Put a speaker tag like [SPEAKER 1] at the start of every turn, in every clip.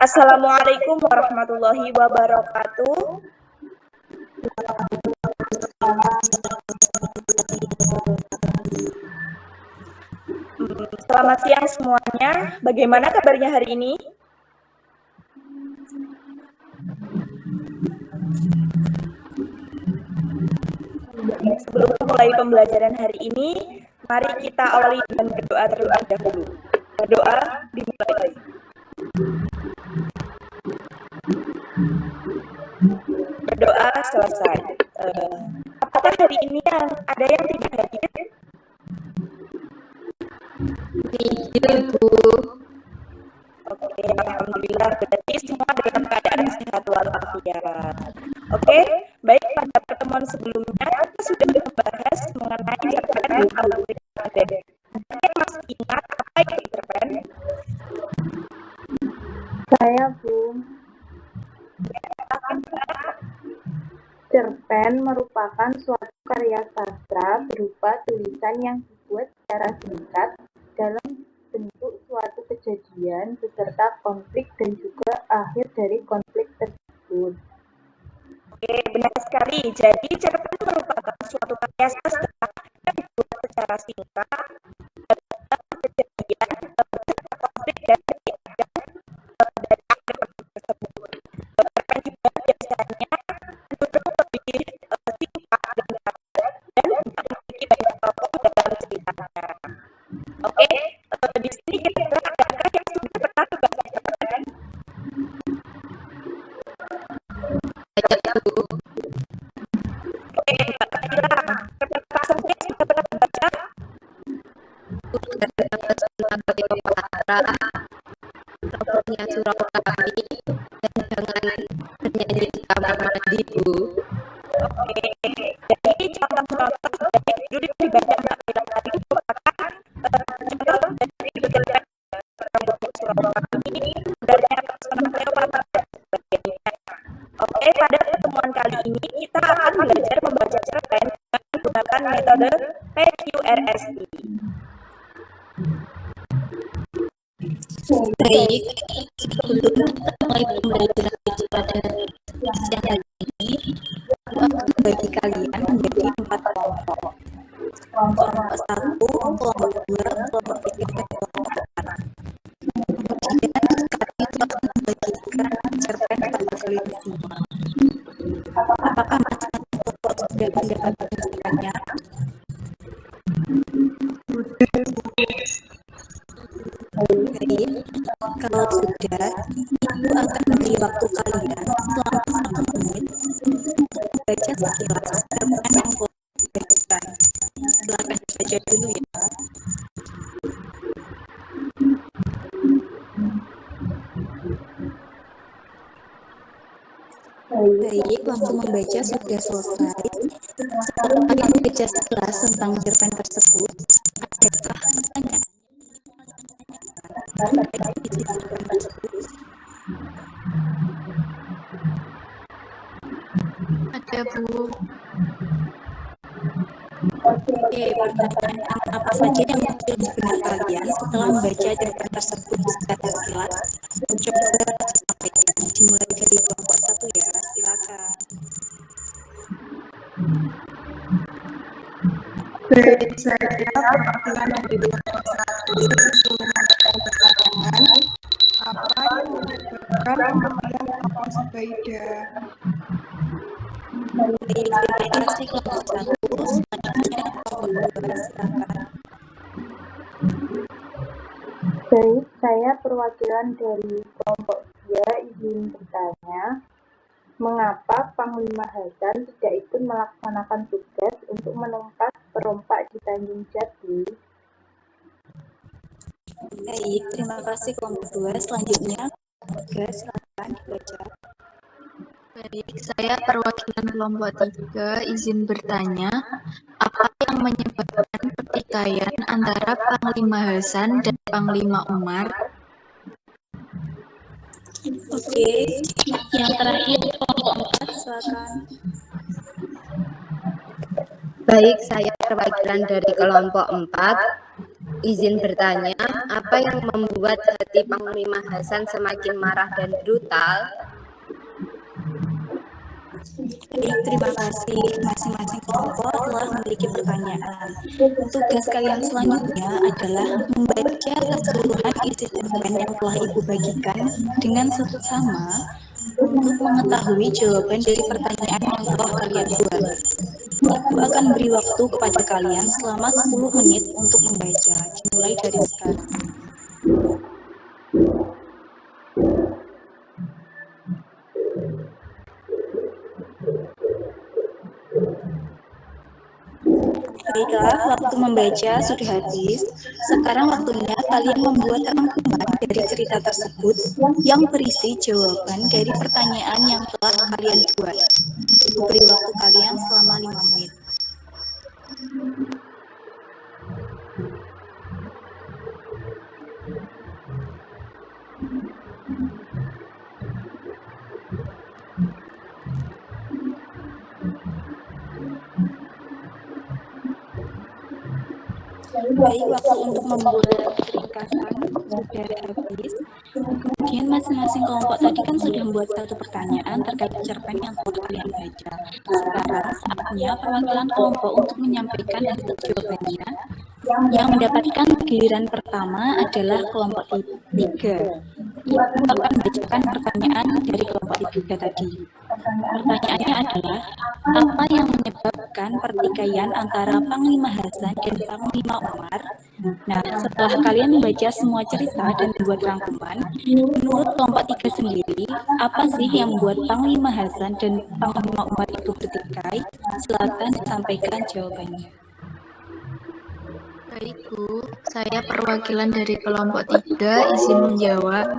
[SPEAKER 1] Assalamualaikum warahmatullahi wabarakatuh. Selamat siang semuanya. Bagaimana kabarnya hari ini? Sebelum mulai pembelajaran hari ini, mari kita awali dengan berdoa terlebih dahulu. Berdoa dimulai. Berdoa selesai. Apakah hari ini ada yang tidak hadir?
[SPEAKER 2] Hadir, Bu.
[SPEAKER 1] Oke, alhamdulillah berarti semua dalam keadaan sehat walafiat. Oke, baik, pada pertemuan sebelumnya kita sudah membahas mengenai cerpen Al-Quran. Yang masih ingat apa itu cerpen?
[SPEAKER 3] Saya, Bu. Cerpen merupakan suatu karya sastra berupa tulisan yang dibuat secara singkat dalam bentuk suatu kejadian beserta konflik dan juga akhir dari konflik tersebut.
[SPEAKER 1] Oke, benar sekali. Jadi cerpen merupakan suatu karya sastra yang dibuat secara singkat dalam kejadian beserta konflik dan dari akhir tersebut. Cerpen juga biasanya cenderung lebih singkat dan padat dan tidak memiliki banyak tokoh dalam ceritanya. Oke, di sini kira-kira adakah yang sudah pernah membaca cerpen?
[SPEAKER 2] Bu.
[SPEAKER 1] Oke, Mbak Kayla, cerpen Pak Sofia sudah pernah membaca?
[SPEAKER 2] Sudah dapat tentang Cleopatra, robotnya Surakarta, dan jangan bernyanyi di kamar mandi, Bu.
[SPEAKER 1] Oke, jadi contoh-contoh dari judul yang dibaca Mbak Kayla tadi merupakan contoh dari cerpen robotnya Surakarta ini, sebenarnya personal Cleopatra dan sebagainya. Oke, pada pertemuan kali ini kita akan belajar membaca cerpen dengan menggunakan metode PQRSI.
[SPEAKER 2] Baik, sebelum kita mulai pembelajaran pada siang hari ini, aku akan bagi kalian menjadi 4 kelompok. Kelompok 1, kelompok 2, kelompok 3, dan kelompok 4. Kemudian kami itu akan membagikan cerpen pada kalian semua. Apakah masing-masing kelompok sudah mendapatkan cerpennya? Baik, kalau sudah, Ibu akan beri waktu kalian selama 1 menit untuk membaca sekilas cerpen yang telah diberikan. Silakan dibaca dulu ya. Baik, waktu membaca sudah selesai. Setelah kalian membaca sekilas tentang cerpen tersebut, adakah pertanyaan? Ada, Bu. Oke, pertanyaan apa saja yang muncul di benak kalian setelah membaca cerpen tersebut secara sekilas? Coba disampaikan. Dimulai dari kelompok 1 ya, silakan.
[SPEAKER 3] Baik, saya perwakilan dari kelompok 1 mengatakan pertanyaan apa yang menyebabkan kematian Abu Subaidah.
[SPEAKER 2] Baik, terima kasih kelompok 1. Selanjutnya kelompok 2, silakan.
[SPEAKER 3] Baik, saya perwakilan dari kelompok 2 izin bertanya, mengapa Panglima Hasan tidak ikut melaksanakan tugas untuk menangkap perompak di Tanjung Jati?
[SPEAKER 2] Baik, terima kasih kelompok 2. Selanjutnya kelompok 3, silakan dibaca.
[SPEAKER 4] Baik, saya perwakilan kelompok 3 izin bertanya, apa yang menyebabkan pertikaian antara Panglima Hasan dan Panglima Umar?
[SPEAKER 2] Oke, yang terakhir kelompok 4, silakan.
[SPEAKER 5] Baik, saya perwakilan dari kelompok 4. Izin bertanya, apa yang membuat hati Panglima Hasan semakin marah dan brutal?
[SPEAKER 2] Baik, terima kasih. Masing-masing kelompok telah memiliki pertanyaan. Tugas kalian selanjutnya adalah membaca keseluruhan isi cerpen yang telah Ibu bagikan dengan seksama untuk mengetahui jawaban dari pertanyaan yang telah kalian buat. Ibu akan beri waktu kepada kalian selama 10 menit untuk membaca, dimulai dari sekarang. Baiklah, waktu membaca sudah habis. Sekarang waktunya kalian membuat rangkuman dari cerita tersebut yang berisi jawaban dari pertanyaan yang telah kalian buat. Ibu beri waktu kalian selama 5 menit. Baik, waktu untuk membuat ringkasan sudah habis. Kemudian masing-masing kelompok tadi kan sudah membuat satu pertanyaan terkait cerpen yang telah kalian baca. Sekarang saatnya perwakilan kelompok untuk menyampaikan hasil jawabannya. Yang mendapatkan giliran pertama adalah kelompok 3. Ibu akan bacakan pertanyaan dari kelompok 3 tadi. Pertanyaannya adalah, apa yang menyebabkan pertikaian antara Panglima Hasan dan Panglima Umar? Nah, setelah kalian membaca semua cerita dan membuat rangkuman, menurut kelompok 3 sendiri, apa sih yang membuat Panglima Hasan dan Panglima Umar itu bertikai? Silakan disampaikan jawabannya.
[SPEAKER 4] Baik Bu, saya perwakilan dari kelompok 3 izin menjawab.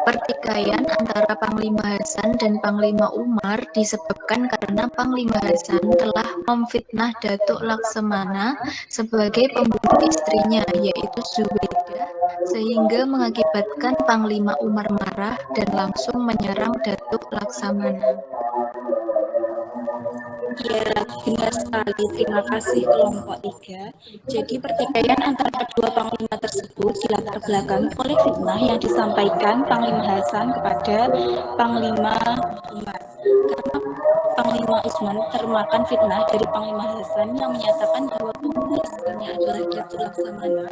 [SPEAKER 4] Pertikaian antara Panglima Hasan dan Panglima Umar disebabkan karena Panglima Hasan telah memfitnah Datuk Laksamana sebagai pembunuh istrinya, yaitu Zubaidah, sehingga mengakibatkan Panglima Umar marah dan langsung menyerang Datuk Laksamana.
[SPEAKER 2] Ya, benar sekali. Terima kasih kelompok 3. Jadi pertikaian antara kedua panglima tersebut dilatar belakangi oleh fitnah yang disampaikan Panglima Hasan kepada Panglima Umar. Karena Panglima Usman termakan fitnah dari Panglima Hasan yang menyatakan bahwa pembunuh istrinya adalah Datuk Laksamana,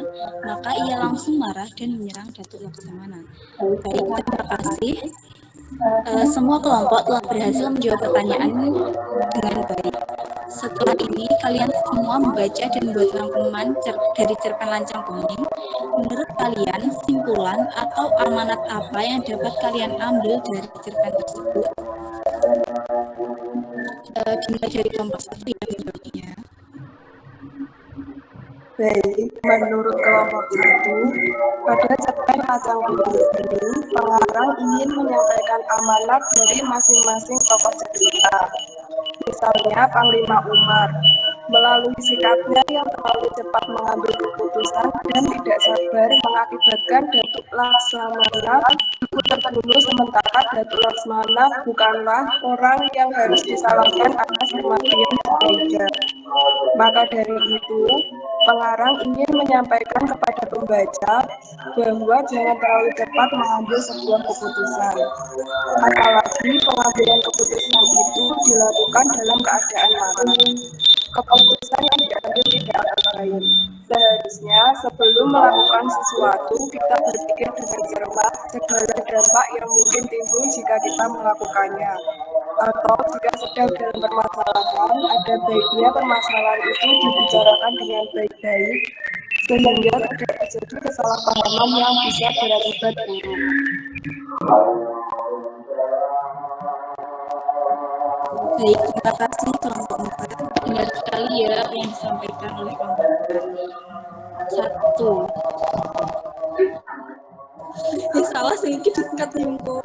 [SPEAKER 2] maka ia langsung marah dan menyerang Datuk Laksamana. Baik, terima kasih. Semua kelompok telah berhasil menjawab pertanyaan dengan baik. Setelah ini, kalian semua membaca dan membuat rangkuman dari cerpen Lancang Kuning. Menurut kalian, simpulan atau amanat apa yang dapat kalian ambil dari cerpen tersebut? Dimulai dari kelompok 1 yang menjawabnya.
[SPEAKER 3] Baik, menurut kelompok 1, pada cerpen Lancang Kuning ini, pengarang ingin menyampaikan amanat dari masing-masing tokoh cerita. Misalnya Panglima Umar, melalui sikapnya yang terlalu cepat mengambil keputusan dan tidak sabar mengakibatkan Datuk Laksamana terbunuh, sementara Datuk Laksamana bukanlah orang yang harus disalahkan atas kematian Zubaidah. Maka dari itu, pengarang ingin menyampaikan kepada pembaca bahwa jangan terlalu cepat mengambil sebuah keputusan. Apalagi pengambilan keputusan itu dilakukan dalam keadaan marah. Keputusan yang diambil tidak akan baik. Seharusnya sebelum melakukan sesuatu, kita berpikir dengan cermat segala dampak yang mungkin timbul jika kita melakukannya. Atau jika sedang dalam permasalahan, ada baiknya permasalahan itu dibicarakan dengan baik-baik, sehingga tidak terjadi kesalahpahaman yang bisa berakibat buruk.
[SPEAKER 2] Baik, terima kasih kelompok 4. Benar sekali ya apa yang disampaikan oleh kelompok 1. Salah sedikit dekat lingkup.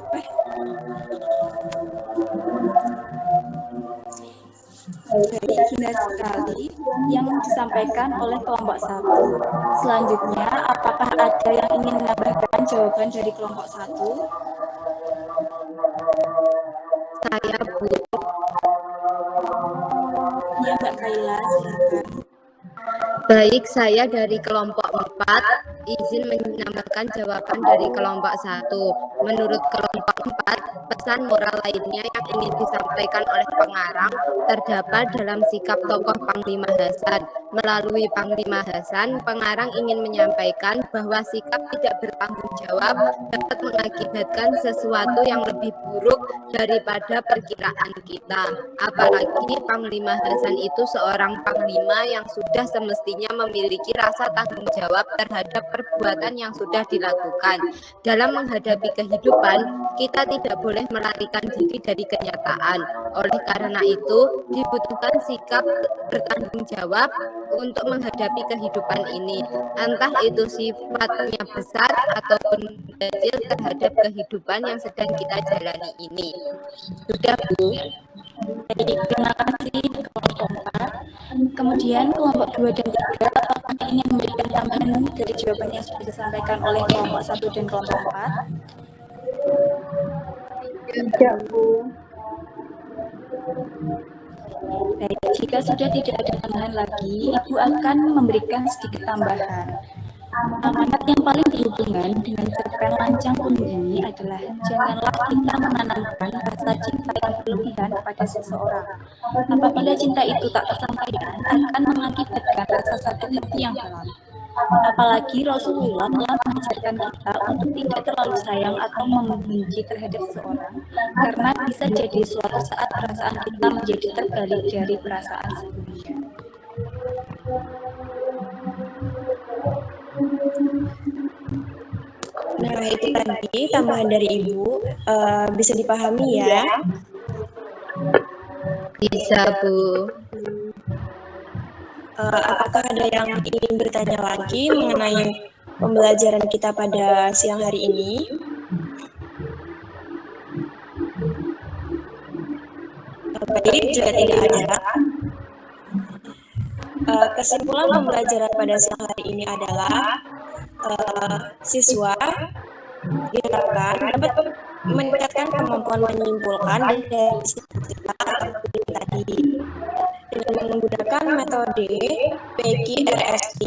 [SPEAKER 2] Baik, benar sekali yang disampaikan oleh kelompok 1. Selanjutnya, apakah ada yang ingin menambahkan jawaban dari kelompok 1?
[SPEAKER 5] Saya Bu.
[SPEAKER 2] Ya, Mbak Kaila, silakan.
[SPEAKER 5] Baik, saya dari kelompok 4 4, izin menambahkan jawaban dari kelompok 1. Menurut kelompok 4, pesan moral lainnya yang ingin disampaikan oleh pengarang terdapat dalam sikap tokoh Panglima Hasan. Melalui Panglima Hasan, pengarang ingin menyampaikan bahwa sikap tidak bertanggung jawab dapat mengakibatkan sesuatu yang lebih buruk daripada perkiraan kita. Apalagi Panglima Hasan itu seorang panglima yang sudah semestinya memiliki rasa tanggung jawab terhadap perbuatan yang sudah dilakukan. Dalam menghadapi kehidupan, kita tidak boleh melarikan diri dari kenyataan. Oleh karena itu, dibutuhkan sikap bertanggung jawab untuk menghadapi kehidupan ini. Entah itu sifatnya besar ataupun kecil terhadap kehidupan yang sedang kita jalani ini. Sudah, Bu?
[SPEAKER 2] Baik, terima kasih kelompok 4. Kemudian kelompok 2 dan 3, apakah ingin memberikan tambahan dari jawaban yang sudah disampaikan oleh kelompok 1 dan kelompok 4?
[SPEAKER 3] Tidak, Bu.
[SPEAKER 2] Baik, jika sudah tidak ada tambahan lagi, Ibu akan memberikan sedikit tambahan. Amanat yang paling berhubungan dengan cerpen Lancang Kuning ini adalah janganlah kita menanamkan rasa cinta yang berlebihan pada seseorang. Apabila cinta itu tak tersampaikan, akan mengakibatkan rasa sakit hati yang dalam. Apalagi Rasulullah telah mengajarkan kita untuk tidak terlalu sayang atau membenci terhadap seseorang, karena bisa jadi suatu saat perasaan kita menjadi terbalik dari perasaan sebelumnya.
[SPEAKER 1] Nah, itu tadi tambahan dari Ibu. Bisa dipahami ya?
[SPEAKER 5] Bisa, Bu.
[SPEAKER 1] Apakah ada yang ingin bertanya lagi mengenai pembelajaran kita pada siang hari ini? Baik, jika tidak ada, kesimpulan pembelajaran pada siang hari ini adalah siswa diharapkan dapat meningkatkan kemampuan menyimpulkan dari cita-cita ataupun tadi dengan menggunakan metode PQRST,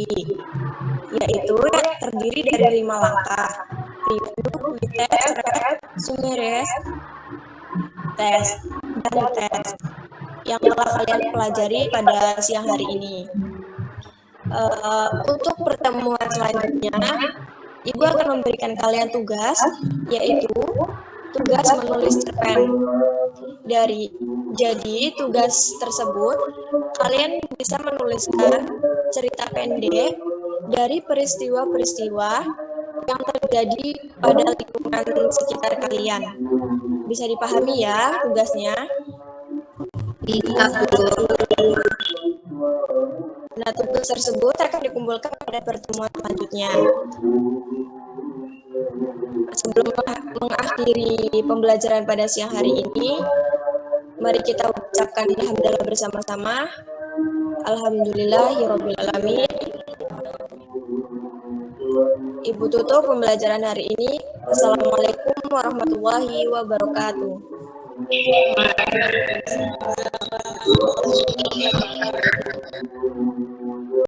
[SPEAKER 1] yaitu terdiri dari 5 langkah: review, retest, summarize, tes, dan tes yang telah kalian pelajari pada siang hari ini. Untuk pertemuan selanjutnya, Ibu akan memberikan kalian tugas, yaitu tugas menulis cerpen. Jadi tugas tersebut kalian bisa menuliskan cerita pendek dari peristiwa-peristiwa yang terjadi pada lingkungan sekitar kalian. Bisa dipahami ya tugasnya?
[SPEAKER 5] Bisa, Bu.
[SPEAKER 1] Nah, tugas tersebut akan dikumpulkan pada pertemuan selanjutnya. Sebelum mengakhiri pembelajaran pada siang hari ini, mari kita ucapkan alhamdulillah bersama-sama. Alhamdulillahirabbil alamin. Ibu tutup pembelajaran hari ini. Assalamualaikum warahmatullahi wabarakatuh.